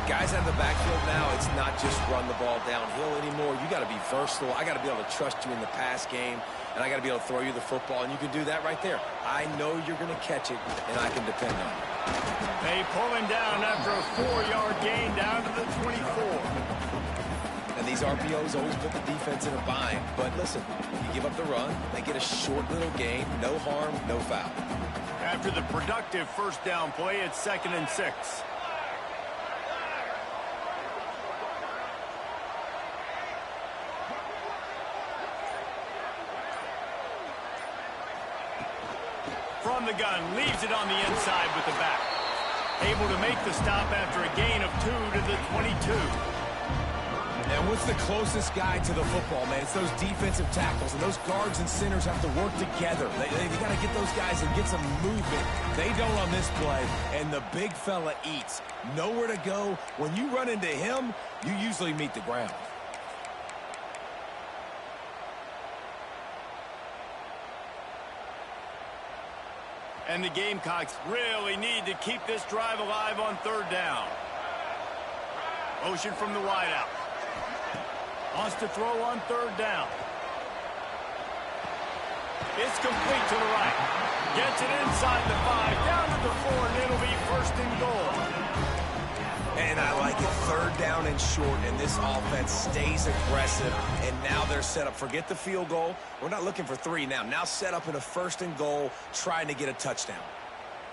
Guys out of the backfield now, it's not just run the ball downhill anymore. You got to be versatile. I got to be able to trust you in the pass game, and I got to be able to throw you the football, and you can do that right there. I know you're going to catch it, and I can depend on it. They pull him down after a 4-yard gain down to the 24. And these RPOs always put the defense in a bind. But listen, you give up the run, they get a short little gain, no harm, no foul. After the productive first down play, it's 2nd and 6. From the gun, leaves it on the inside with the back. Able to make the stop after a gain of 2 to the 22. And what's the closest guy to the football, man? It's those defensive tackles, and those guards and centers have to work together. They got to get those guys and get some movement. They don't on this play, and the big fella eats. Nowhere to go. When you run into him, you usually meet the ground. And the Gamecocks really need to keep this drive alive on third down. Motion from the wideout. Wants to throw on third down. It's complete to the right. Gets it inside the 5, down to the 4, and it'll be 1st and goal. And I like it. Third down and short, and this offense stays aggressive. And now they're set up. Forget the field goal. We're not looking for 3 now. Now set up in a 1st and goal, trying to get a touchdown.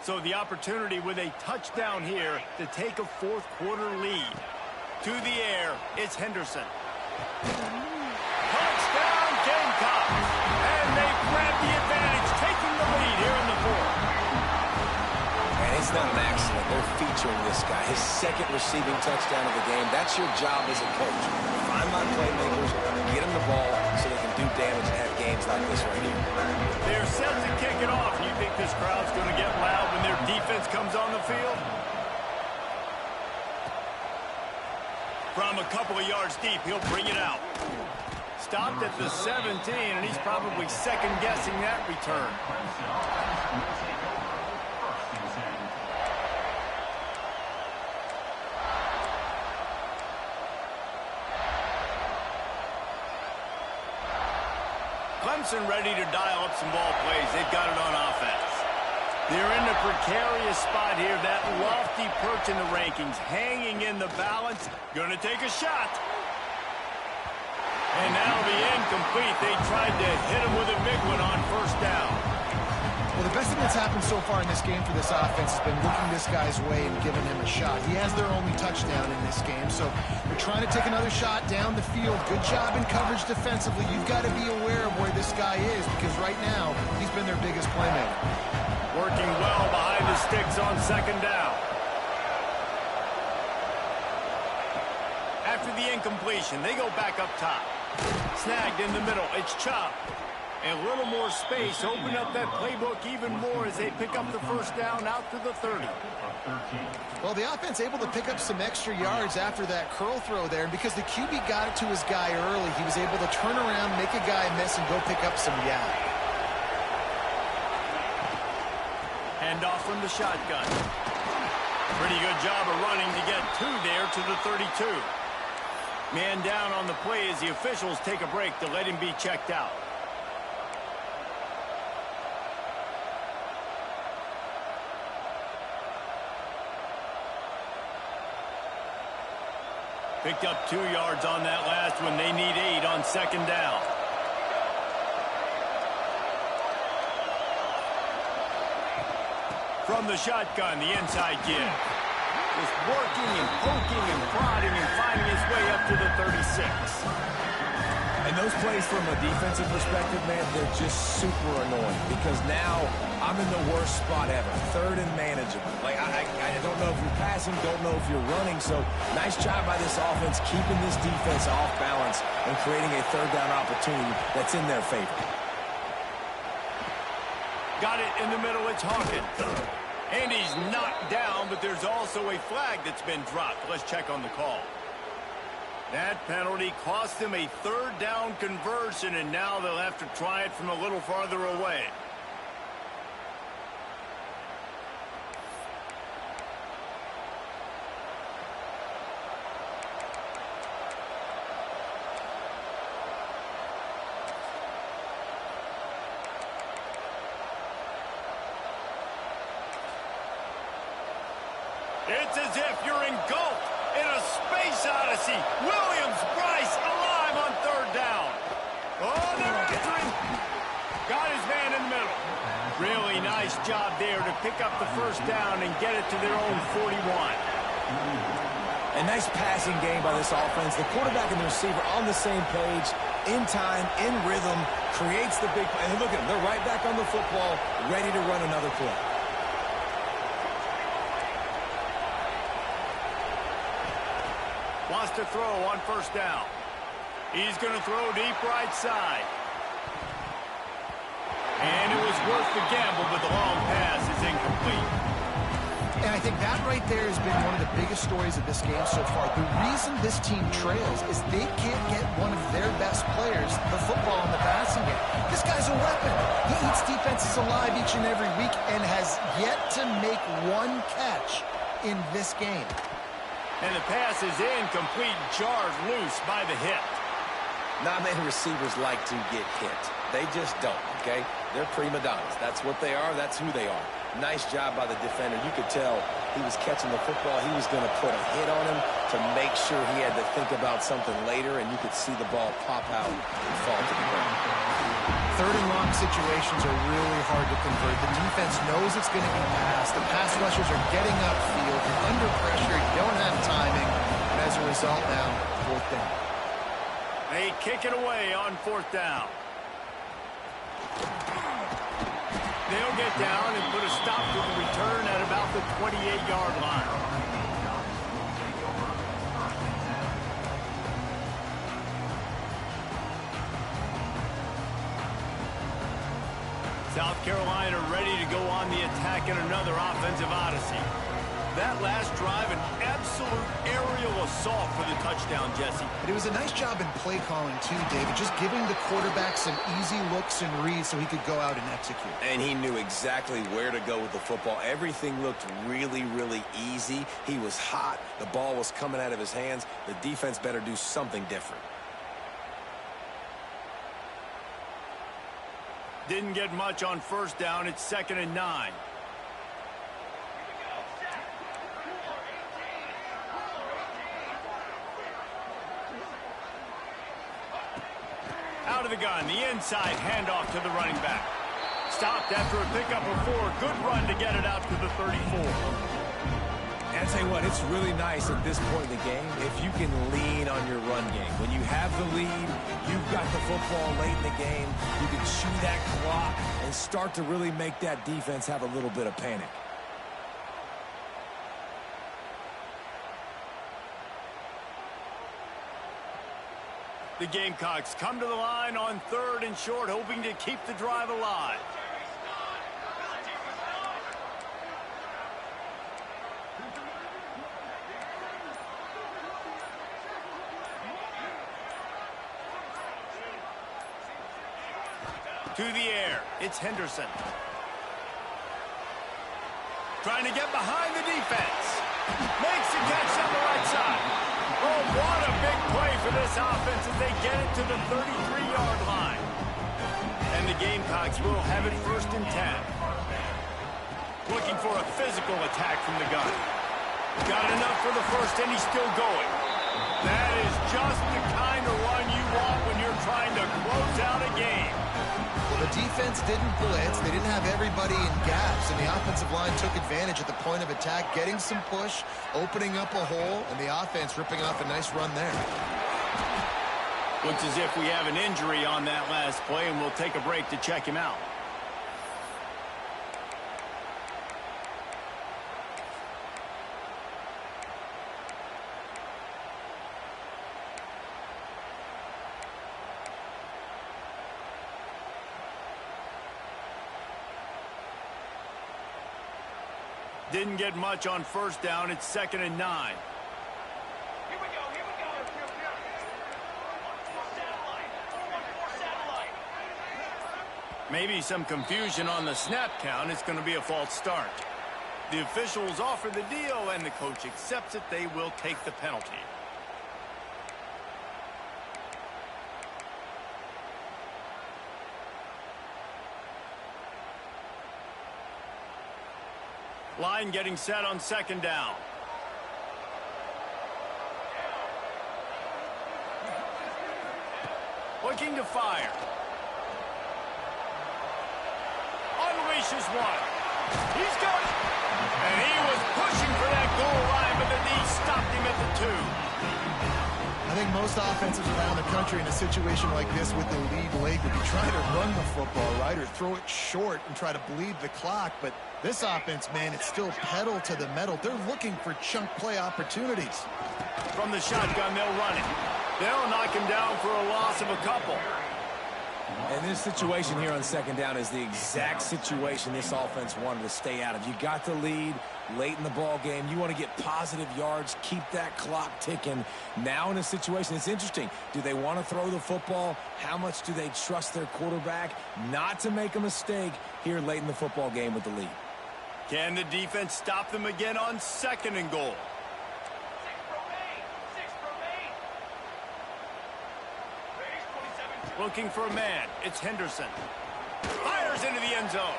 So the opportunity with a touchdown here to take a 4th quarter lead. To the air, it's Henderson. Touchdown, Gamecocks! And they grab the advantage, taking the lead here in the 4th. And it's not an accident. They're featuring this guy. His 2nd receiving touchdown of the game. That's your job as a coach. Find my playmakers, get them the ball so they can do damage and have games like this right here. They're set to kick it off. You think this crowd's going to get loud when their defense comes on the field? From a couple of yards deep, he'll bring it out. Stopped at the 17, and he's probably second-guessing that return. Clemson ready to dial up some ball plays. They've got it on offense. They're in a precarious spot here. That lofty perch in the rankings, hanging in the balance. Gonna take a shot. And that'll be incomplete. They tried to hit him with a big one on 1st down. Well, the best thing that's happened so far in this game for this offense has been looking this guy's way and giving him a shot. He has their only touchdown in this game, so they're trying to take another shot down the field. Good job in coverage defensively. You've got to be aware of where this guy is because right now he's been their biggest playmaker. Working well behind the sticks on 2nd down. After the incompletion, they go back up top. Snagged in the middle. It's Chubb. And a little more space. Open up that playbook even more as they pick up the 1st down out to the 30. Well, the offense able to pick up some extra yards after that curl throw there. And because the QB got it to his guy early, he was able to turn around, make a guy miss, and go pick up some yak. Handoff from the shotgun. Pretty good job of running to get 2 there to the 32. Man down on the play as the officials take a break to let him be checked out. Picked up 2 yards on that last one. They need 8 on 2nd down. From the shotgun, the inside give. Just working and poking and prodding and finding his way up to the 36. And those plays from a defensive perspective, man, they're just super annoying because now I'm in the worst spot ever. 3rd and manageable. Like, I don't know if you're passing, don't know if you're running. So nice job by this offense keeping this defense off balance and creating a 3rd down opportunity that's in their favor. Got it in the middle. It's Hawkins. And he's knocked down, but there's also a flag that's been dropped. Let's check on the call. That penalty cost them a 3rd down conversion, and now they'll have to try it from a little farther away. It's as if you're engulfed in a space odyssey. Williams, Bryce, alive on 3rd down. Oh, they're after him. Got his man in the middle. Really nice job there to pick up the 1st down and get it to their own 41. A nice passing game by this offense. The quarterback and the receiver on the same page, in time, in rhythm, creates the big play. And look at them. They're right back on the football, ready to run another play. Wants to throw on 1st down. He's going to throw deep right side. And it was worth the gamble, but the long pass is incomplete. And I think that right there has been one of the biggest stories of this game so far. The reason this team trails is they can't get one of their best players the football in the passing game. This guy's a weapon. He eats defenses alive each and every week and has yet to make one catch in this game. And the pass is incomplete, jarred loose by the hit. Not many receivers like to get hit. They just don't, okay? They're prima donnas. That's what they are. That's who they are. Nice job by the defender. You could tell he was catching the football. He was going to put a hit on him to make sure he had to think about something later, and you could see the ball pop out and fall to the ground. Third and long situations are really hard to convert. The defense knows it's going to be passed. The pass rushers are getting upfield. You're under pressure. You don't have timing. And as a result now, fourth down. They kick it away on fourth down. They'll get down and put a stop to the return at about the 28-yard line. South Carolina ready to go on the attack in another offensive odyssey. That last drive, an absolute aerial assault for the touchdown, Jesse. But it was a nice job in play calling too, David, just giving the quarterback some easy looks and reads so he could go out and execute. And he knew exactly where to go with the football. Everything looked really, really easy. He was hot. The ball was coming out of his hands. The defense better do something different. Didn't get much on first down. It's 2nd and 9. Out of the gun, the inside handoff to the running back. Stopped after a pickup of 4. Good run to get it out to the 34. And I tell you what, it's really nice at this point in the game if you can lean on your run game. When you have the lead, you've got the football late in the game, you can chew that clock and start to really make that defense have a little bit of panic. The Gamecocks come to the line on 3rd and short, hoping to keep the drive alive. To the air, it's Henderson. Trying to get behind the defense. Makes the catch on the right side. Oh, what a big play for this offense as they get it to the 33-yard line. And the Gamecocks will have it 1st and 10. Looking for a physical attack from the gun. Got enough for the first, and he's still going. That is just the kind of run you want when you're trying to close out a game. Well, the defense didn't blitz. They didn't have everybody in gaps, and the offensive line took advantage at the point of attack, getting some push, opening up a hole, and the offense ripping off a nice run there. Looks as if we have an injury on that last play, and we'll take a break to check him out. Didn't get much on first down. It's 2nd and 9. Here we go. Satellite. Maybe some confusion on the snap count. It's going to be a false start. The officials offer the deal, and the coach accepts it. They will take the penalty. Line getting set on 2nd down. Looking to fire. Unleashes one. He's got it. And he was pushing for that goal line, but the knee stopped him at the 2. I think most offenses around the country in a situation like this with the lead late would be trying to run the football, right, or throw it short and try to bleed the clock. But this offense, man, it's still pedal to the metal. They're looking for chunk play opportunities. From the shotgun, they'll run it. They'll knock him down for a loss of a couple. And this situation here on 2nd down is the exact situation this offense wanted to stay out of. You got the lead late in the ball game. You want to get positive yards, keep that clock ticking. Now in a situation, it's interesting. Do they want to throw the football? How much do they trust their quarterback not to make a mistake here late in the football game with the lead? Can the defense stop them again on 2nd and goal? 6 remain. Looking for a man. It's Henderson. Fires into the end zone.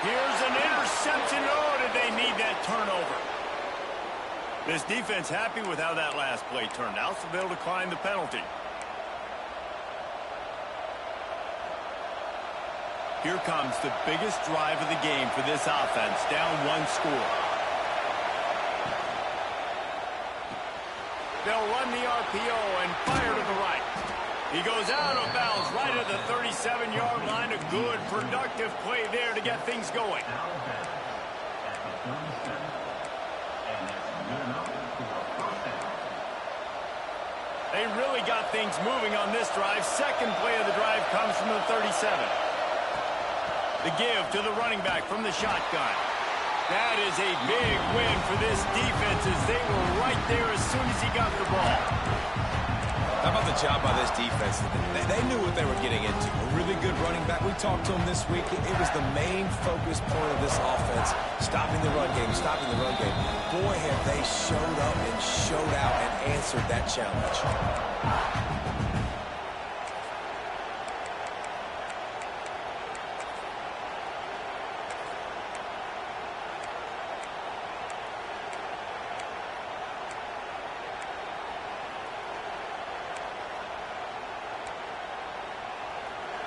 Here's an interception. Oh, did they need that turnover? This defense happy with how that last play turned out, so they'll decline the penalty. Here comes the biggest drive of the game for this offense, down one score. They'll run the RPO and fire to the right. He goes out of bounds right at the 37-yard line. A good, productive play there to get things going. They really got things moving on this drive. Second play of the drive comes from the 37. The give to the running back from the shotgun. That is a big win for this defense as they were right there as soon as he got the ball. How about the job by this defense? They knew what they were getting into. A really good running back. We talked to him this week. It was the main focus point of this offense. Stopping the run game, stopping the run game. Boy, have they showed up and showed out and answered that challenge.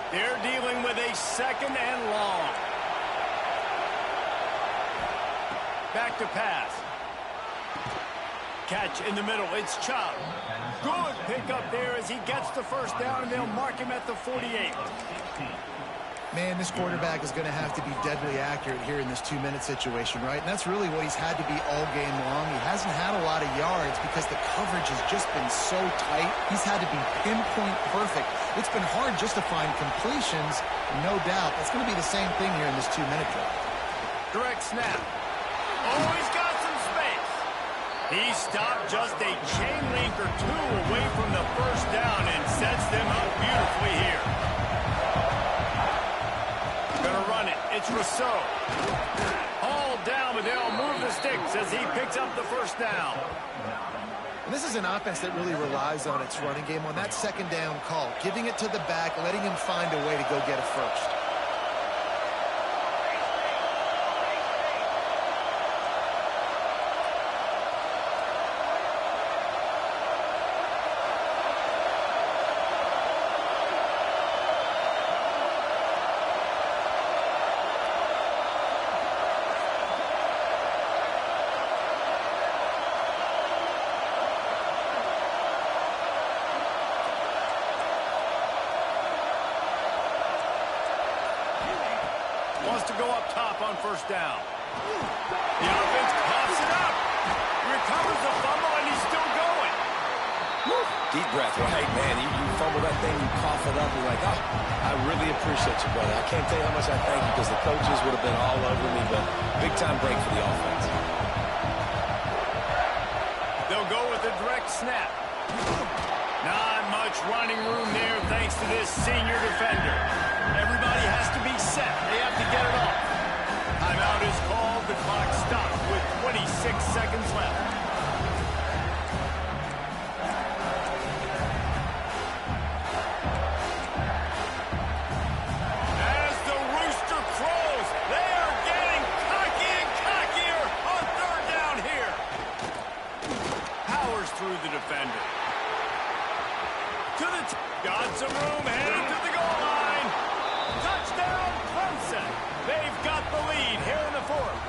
They're dealing with a second and long. Back to pass. Catch in the middle. It's Chubb. Good pickup there as he gets the first down, and they'll mark him at the 48. Man, this quarterback is going to have to be deadly accurate here in this 2-minute situation, right? And that's really what he's had to be all game long. He hasn't had a lot of yards because the coverage has just been so tight. He's had to be pinpoint perfect. It's been hard just to find completions, no doubt. That's going to be the same thing here in this 2-minute drill. Direct snap. Oh, he's got some space. He stopped just a chain link or two away from the first down and sets them up beautifully here. Gonna run it. It's Rousseau. Hauled down, but they'll move the sticks as he picks up the first down. And this is an offense that really relies on its running game on that second down call, giving it to the back, letting him find a way to go get a first. Wants to go up top on first down. The offense coughs it up. Recovers the fumble, and he's still going. Deep breath, right, man? You fumble that thing, you cough it up, you're like, oh, I really appreciate you, brother. I can't tell you how much I thank you because the coaches would have been all over me, but big-time break for the offense. They'll go with a direct snap. Not much running room there thanks to this senior defender. Everybody has to be set. They have to get it off. Timeout is called. The clock stops with 26 seconds left. As the rooster crows, they are getting cocky and cockier on third down here. Powers through the defender. Got some room, headed to the goal line. Touchdown, Clemson. They've got the lead here in the fourth.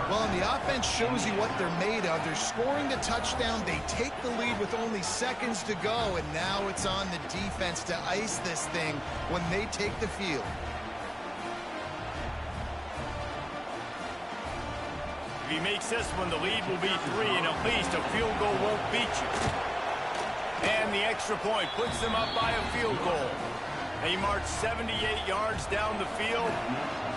Well, and the offense shows you what they're made of. They're scoring the touchdown. They take the lead with only seconds to go, and now it's on the defense to ice this thing when they take the field. If he makes this one, the lead will be 3, and at least a field goal won't beat you. And the extra point puts them up by a field goal. They march 78 yards down the field.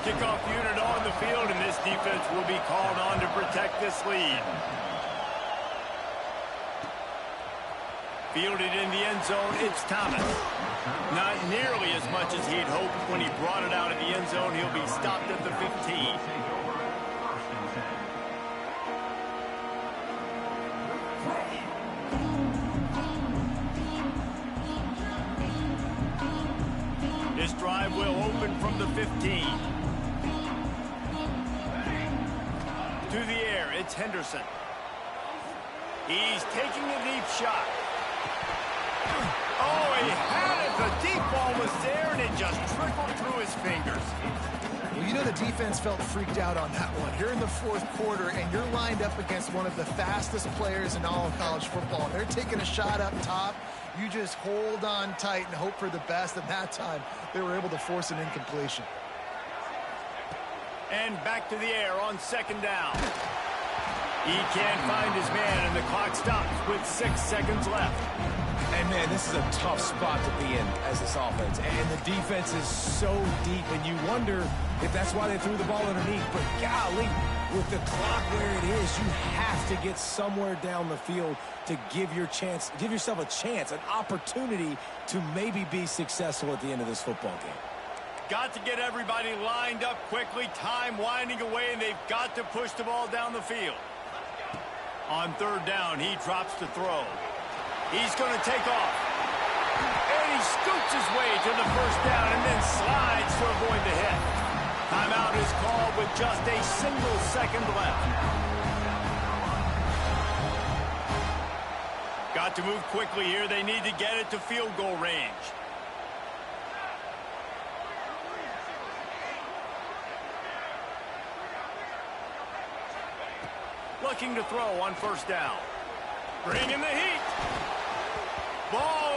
Kickoff unit on the field, and this defense will be called on to protect this lead. Fielded in the end zone, it's Thomas. Not nearly as much as he'd hoped when he brought it out of the end zone. He'll be stopped at the 15. This drive will open from the 15. To the air, it's Henderson. He's taking a deep shot. Oh, he had it. The deep ball was there, and it just trickled through his fingers. Well, you know the defense felt freaked out on that one. You're in the fourth quarter, and you're lined up against one of the fastest players in all of college football. They're taking a shot up top. You just hold on tight and hope for the best, and that time they were able to force an incompletion. And back to the air on second down. He can't find his man, and the clock stops with 6 seconds left. And, man, this is a tough spot to be in as this offense. And the defense is so deep, and you wonder if that's why they threw the ball underneath. But, golly, with the clock where it is, you have to get somewhere down the field to give yourself a chance, an opportunity to maybe be successful at the end of this football game. Got to get everybody lined up quickly. Time winding away, and they've got to push the ball down the field. On third down, he drops to throw. He's going to take off. And he scoots his way to the first down and then slides to avoid the hit. Timeout is called with just a single second left. Got to move quickly here. They need to get it to field goal range. Looking to throw on first down. Bring in the heat. Ball